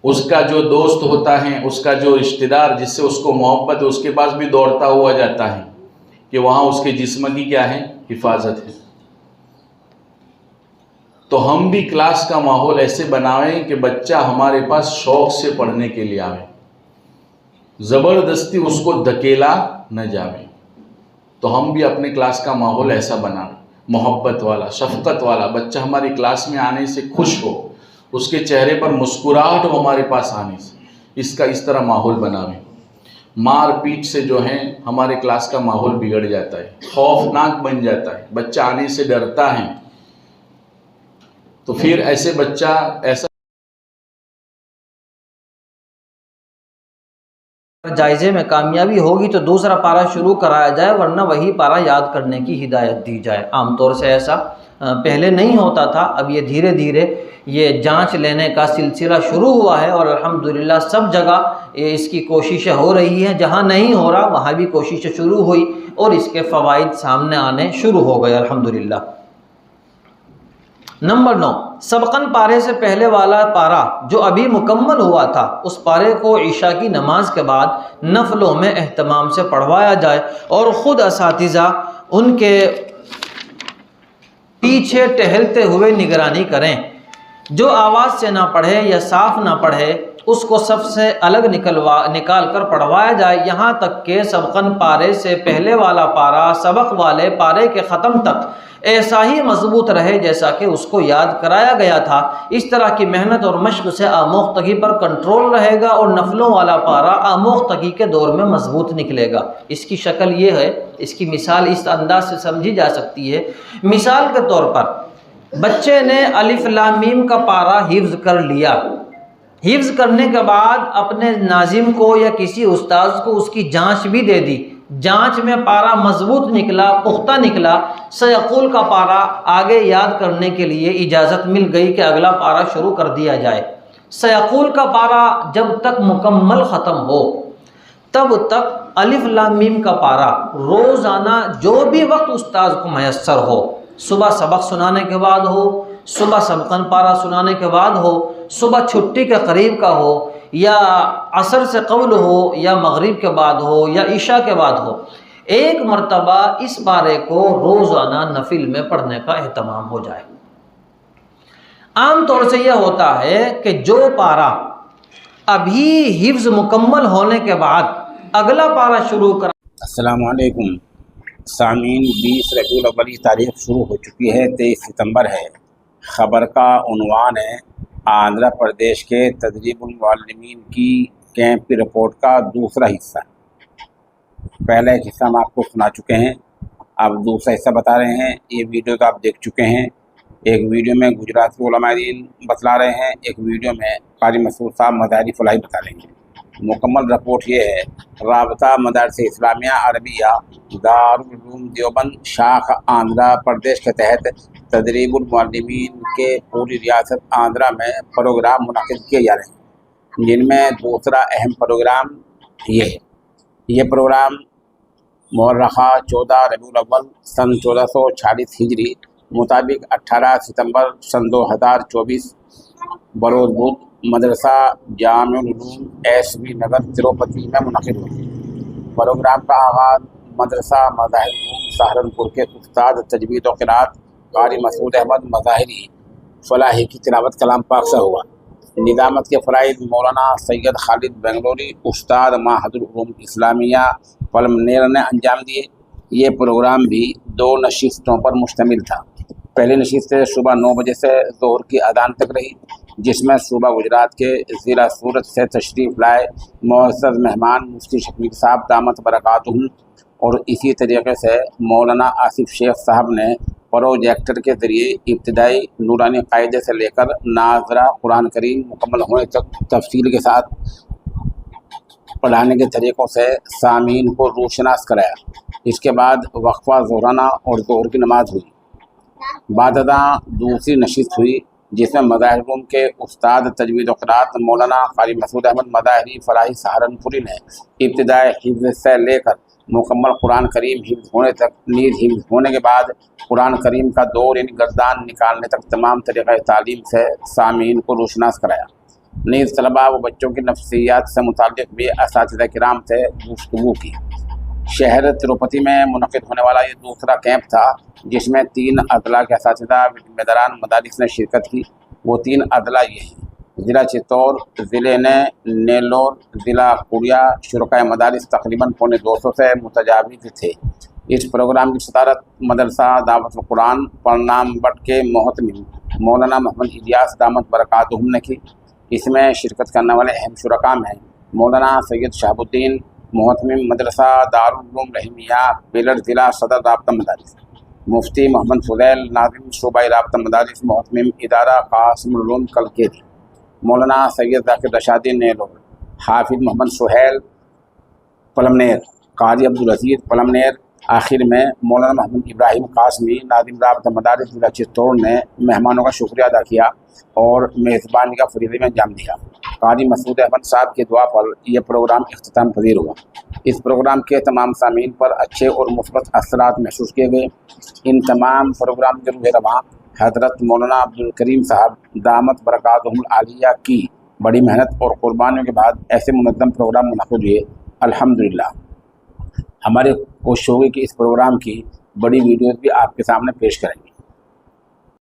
उसका जो दोस्त होता है, उसका जो रिश्तेदार जिससे उसको मोहब्बत है, उसके पास भी दौड़ता हुआ जाता है कि वहाँ उसके जिस्म की क्या है, हिफाजत है। तो हम भी क्लास का माहौल ऐसे बनावें कि बच्चा हमारे पास शौक से पढ़ने के लिए आवे, ज़बरदस्ती उसको धकेला न जावे। तो हम भी अपने क्लास का माहौल ऐसा बनावें, मोहब्बत वाला, शफकत वाला। बच्चा हमारी क्लास में आने से खुश हो, उसके चेहरे पर मुस्कुराहट हो हमारे पास आने से, इसका इस तरह माहौल बनावें। मार पीट से जो है हमारे क्लास का माहौल बिगड़ जाता है, खौफनाक बन जाता है, बच्चा आने से डरता है। तो फिर ऐसे बच्चा ऐसा जायज़े में कामयाबी होगी तो दूसरा पारा शुरू कराया जाए, वरना वही पारा याद करने की हिदायत दी जाए। आमतौर से ऐसा पहले नहीं होता था, अब ये धीरे धीरे ये जांच लेने का सिलसिला शुरू हुआ है और अल्हम्दुलिल्लाह सब जगह इसकी कोशिशें हो रही हैं। जहाँ नहीं हो रहा वहाँ भी कोशिशें शुरू हुई और इसके फ़वाइद सामने आने शुरू हो गए अल्हम्दुलिल्लाह। नंबर 9, सबकन पारे से पहले वाला पारा जो अभी मुकम्मल हुआ था, उस पारे को इशा की नमाज के बाद नफलों में एहतमाम से पढ़वाया जाए और ख़ुद असातिज़ा उनके पीछे टहलते हुए निगरानी करें। जो आवाज़ से ना पढ़े या साफ ना पढ़े उसको सबसे अलग निकाल कर पढ़वाया जाए, यहाँ तक कि सबकन पारे से पहले वाला पारा सबक वाले पारे के ख़त्म तक ऐसा ही मजबूत रहे जैसा कि उसको याद कराया गया था। इस तरह की मेहनत और मश्क से आमोख्तगी पर कंट्रोल रहेगा और नफलों वाला पारा आमोख्तगी के दौर में मजबूत निकलेगा। इसकी शक्ल ये है, इसकी मिसाल इस अंदाज से समझी जा सकती है। मिसाल के तौर पर बच्चे ने अलिफ लाम मीम का पारा हिफ्ज़ कर लिया, हिफ्ज़ करने के बाद अपने नाजिम को या किसी उस्ताद को उसकी जांच भी दे दी, जांच में पारा मजबूत निकला, पुख्ता निकला, सयक़ूल का पारा आगे याद करने के लिए इजाज़त मिल गई कि अगला पारा शुरू कर दिया जाए। सयक़ूल का पारा जब तक मुकम्मल ख़त्म हो तब तक अलिफ लाम मीम का पारा रोज़ाना जो भी वक्त उस्ताद को मैसर हो, सुबह सबक सुनाने के बाद हो, सुबह सबकन पारा सुनाने के बाद हो, सुबह छुट्टी के करीब का हो, या असर से कबल हो, या मगरिब के बाद हो, या इशा के बाद हो, एक मरतबा इस पारे को रोज़ाना नफिल में पढ़ने का एहतमाम हो जाए। आम तौर से यह होता है कि जो पारा अभी हिफ्ज़ मुकम्मल होने के बाद अगला पारा शुरू कर। अस्सलामु अलैकुम सामीन, 20 रबीउल अव्वल की तारीख शुरू हो चुकी है, 23 सितंबर है। ख़बर का उन्वान है आंध्र प्रदेश के तदरीबुल मुअल्लिमीन की कैंप की रिपोर्ट का दूसरा हिस्सा। पहला एक हिस्सा हम आपको सुना चुके हैं, अब दूसरा हिस्सा बता रहे हैं। ये वीडियो तो आप देख चुके हैं। एक वीडियो में गुजरात के उलमा दीन बतला रहे हैं, एक वीडियो में कारी मसूद साहब मज़ाहिर फलाही बता रहे हैं। मुकम्मल रिपोर्ट ये है, राबता मदारस इस्लामिया अरबिया दारुल उलूम देवबंद शाख आंध्र प्रदेश के तहत तदरीबुल मुअल्लिमीन के पूरी रियासत आंध्रा में प्रोग्राम मुनक़िद किए जा रहे हैं, जिनमें दूसरा अहम प्रोग्राम ये है। ये प्रोग्राम मुअर्रखा 14 रबीउल अव्वल सन 1446 हिजरी मुताबिक 18 सितंबर सन 2024 बरोज़ बुध मदरसा जामिउल उलूम एसवी नगर तिरुपति में मुनक़िद हुआ। प्रोग्राम का आगाज़ मदरसा मज़ाहिर उलूम सहारनपुर के उस्ताद तजवीद व क़िराअत कारी मसूद अहमद मज़ाहिरी फलाही की तिलावत कलाम पाक से हुआ। निज़ामत के फ़राइज़ मौलाना सैयद खालिद बेंगलोरी उस्ताद माहदुल उलूम इस्लामिया पलमनेर ने अंजाम दिए। ये प्रोग्राम भी 2 नशिस्तों पर मुश्तमिल था। पहली नशिस्त सुबह 9 बजे से ज़ोहर की अदान तक रही, जिसमें सुबह गुजरात के ज़िला सूरत से तशरीफ़ लाए मुअज़्ज़ज़ मेहमान मुफ्ती शफीक साहब दामत बरकातुहुम और इसी तरीके से मौलाना आसिफ शेख साहब ने प्रोजेक्टर के ज़रिए इब्तिदाई नूरानी कायदे से लेकर नाज़रा कुरान करीम मुकम्मल होने तक तफसील के साथ पढ़ाने के तरीक़ों से सामीन को रोशनास कराया। इसके बाद वक्फ़ा ज़ोहराना और ज़ोहर की नमाज हुई। बाददा दूसरी नशिस्त हुई, जिसमें मज़ाहिर उलूम के उस्ताद तजवीद व क़िराअत मौलाना कारी मसूद अहमद मज़ाहिरी फ़लाही सहारनपुरी ने इब्तिदाई हिफ्ज़ से लेकर मुकम्मल कुरान करीम हिफ्ज़ होने तक, नीज़ हिफ्ज़ होने के बाद कुरान करीम का दौर यानी गर्दान निकालने तक तमाम तरीक़े तालीम से सामीन को रोशनास कराया। नीज़ तलबा व बच्चों की नफ्सियात से मुताल्लिक़ भी असातिज़ा किराम से गुफ्तगू की। शहर तिरुपति में मुनक़िद होने वाला ये दूसरा कैंप था जिसमें 3 अदला के असातिज़ा मदरान मदारिस ने शिरकत की। वो 3 अदला ये हैं: ज़िला चित्तौड़, ज़िले नेल्लोर, ज़िला कुड़िया। शुरकाए मदारिस तकरीबन पौने 200 से मुतजाविज़ थे। इस प्रोग्राम की सदारत मदरसा दावतुल कुरान परनाम बट के मोहतमिम मौलाना मोहम्मद इलियास दामत बरकातुहुम ने की। इसमें शिरकत करने वाले अहम शुरका में मौलाना सैयद शहाबुद्दीन मोहतमिम मदरसा दारुल उलूम रहीमिया बेलर ज़िला सदर राब्ता मदारिस, मुफ्ती मोहम्मद फुज़ैल नाज़िम सूबाई राब्ता मदारिस मोहतमिम इदारा कासिमुल उलूम कलकेरी, मौलाना सैयद ज़ाकिर रशादी नेलोर, हाफिज़ मोहम्मद सुहैल पलमनेर, क़ाज़ी अब्दुल अज़ीज़ पलमनेर। आखिर में मौलाना मोहम्मद इब्राहिम कासमी नाज़िम राब्ता मदारिस ज़िला चित्तौड़ ने मेहमानों का शुक्रिया अदा किया और मेज़बानी का फरीज़े में अंजाम दिया। क़ाज़ी मसूद अहमद साहब की दुआ पर यह प्रोग्राम इख्तिताम पज़ीर हुआ। इस प्रोग्राम के तमाम सामीन पर अच्छे और मुस्बत असरात महसूस किए गए। इन तमाम प्रोग्राम के रूह रवां हज़रत मौलाना अब्दुल करीम साहब दामत बरकातुहुल आलिया की बड़ी मेहनत और क़ुरबानियों के बाद ऐसे मुनज़्ज़म प्रोग्राम मुनक़्क़िद हुए। अल्हम्दुलिल्लाह। हमारे कोशिश होगी कि इस प्रोग्राम की बड़ी वीडियोज़ भी आपके सामने पेश करेंगे।